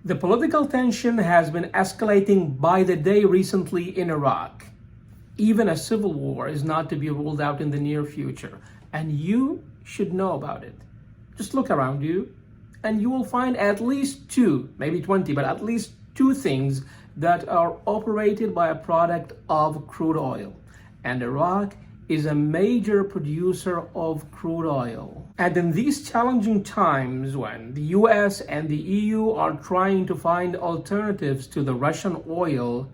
The political tension has been escalating by the day recently in Iraq. Even a civil war is not to be ruled out in the near future, and you should know about it. Just look around you, and you will find at least two, maybe 20, but at least two things that are operated by a product of crude oil. And Iraq is a major producer of crude oil. And in these challenging times when the US and the EU are trying to find alternatives to the Russian oil,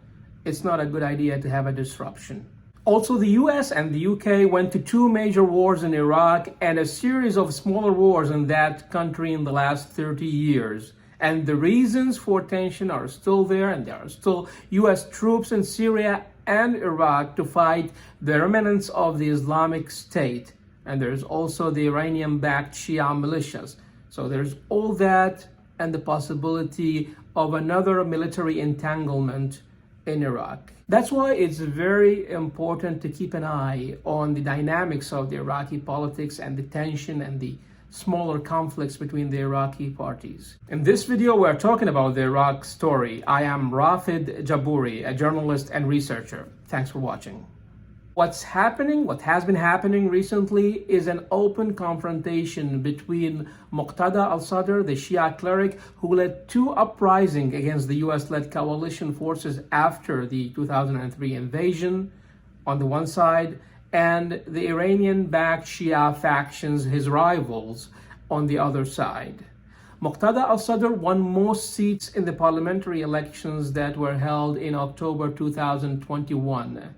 it's not a good idea to have a disruption. Also, the US and the UK went to two major wars in Iraq and a series of smaller wars in that country in the last 30 years. And the reasons for tension are still there, and there are still US troops in Syria and Iraq to fight the remnants of the Islamic State. And there's also the Iranian-backed Shia militias. So there's all that and the possibility of another military entanglement in Iraq. That's why it's very important to keep an eye on the dynamics of the Iraqi politics and the tension and the smaller conflicts between the Iraqi parties. In this video, we're talking about the Iraq story. I am Rafid Jaboori, a journalist and researcher. Thanks for watching. What has been happening recently is an open confrontation between Muqtada al-Sadr, the Shia cleric who led two uprisings against the US-led coalition forces after the 2003 invasion on the one side, and the Iranian-backed Shia factions, his rivals, on the other side. Muqtada al-Sadr won most seats in the parliamentary elections that were held in October 2021,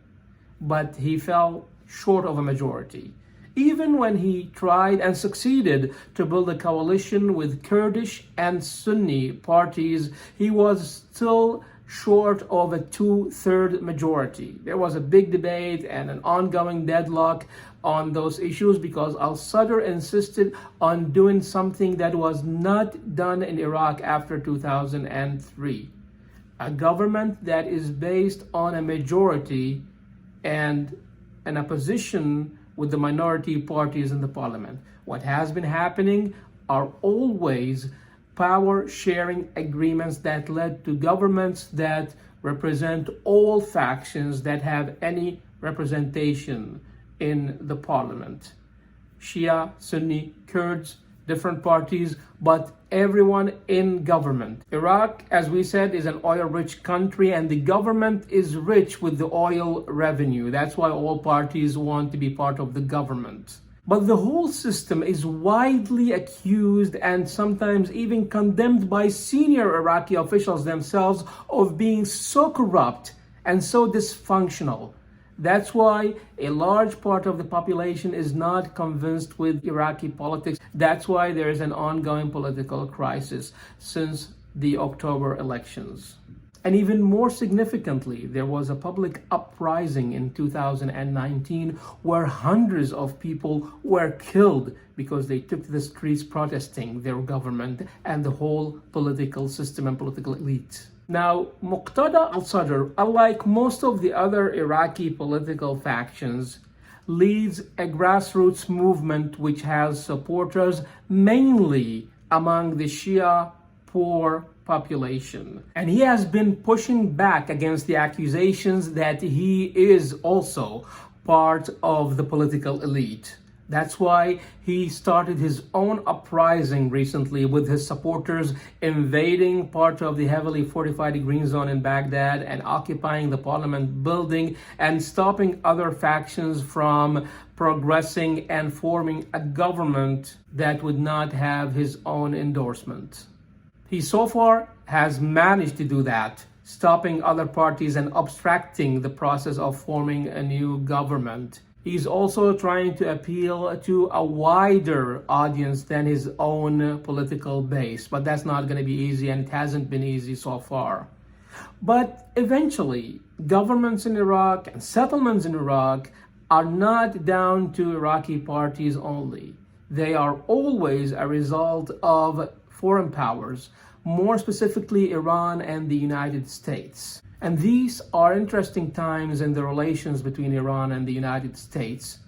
but he fell short of a majority. Even when he tried and succeeded to build a coalition with Kurdish and Sunni parties, he was still short of a two-thirds majority. There was a big debate and an ongoing deadlock on those issues because al-Sadr insisted on doing something that was not done in Iraq after 2003. A government that is based on a majority and an opposition with the minority parties in the parliament. What has been happening are always power-sharing agreements that led to governments that represent all factions that have any representation in the parliament. Shia, Sunni, Kurds, different parties, but everyone in government. Iraq, as we said, is an oil-rich country, and the government is rich with the oil revenue. That's why all parties want to be part of the government. But the whole system is widely accused and sometimes even condemned by senior Iraqi officials themselves of being so corrupt and so dysfunctional. That's why a large part of the population is not convinced with Iraqi politics. That's why there is an ongoing political crisis since the October elections. And even more significantly, there was a public uprising in 2019 where hundreds of people were killed because they took to the streets protesting their government and the whole political system and political elite. Now, Muqtada al-Sadr, unlike most of the other Iraqi political factions, leads a grassroots movement which has supporters mainly among the Shia poor population. And he has been pushing back against the accusations that he is also part of the political elite. That's why he started his own uprising recently with his supporters invading part of the heavily fortified green zone in Baghdad and occupying the parliament building and stopping other factions from progressing and forming a government that would not have his own endorsement. He so far has managed to do that, stopping other parties and obstructing the process of forming a new government. He's also trying to appeal to a wider audience than his own political base, but that's not going to be easy, and it hasn't been easy so far. But eventually, governments in Iraq and settlements in Iraq are not down to Iraqi parties only. They are always a result of foreign powers, more specifically Iran and the United States. And these are interesting times in the relations between Iran and the United States.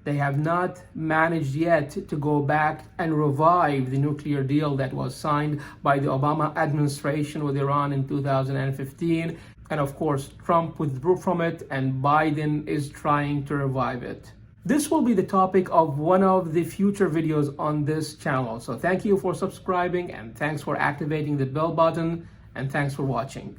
They have not managed yet to go back and revive the nuclear deal that was signed by the Obama administration with Iran in 2015. And of course, Trump withdrew from it, and Biden is trying to revive it. This will be the topic of one of the future videos on this channel. So thank you for subscribing, and thanks for activating the bell button, and thanks for watching.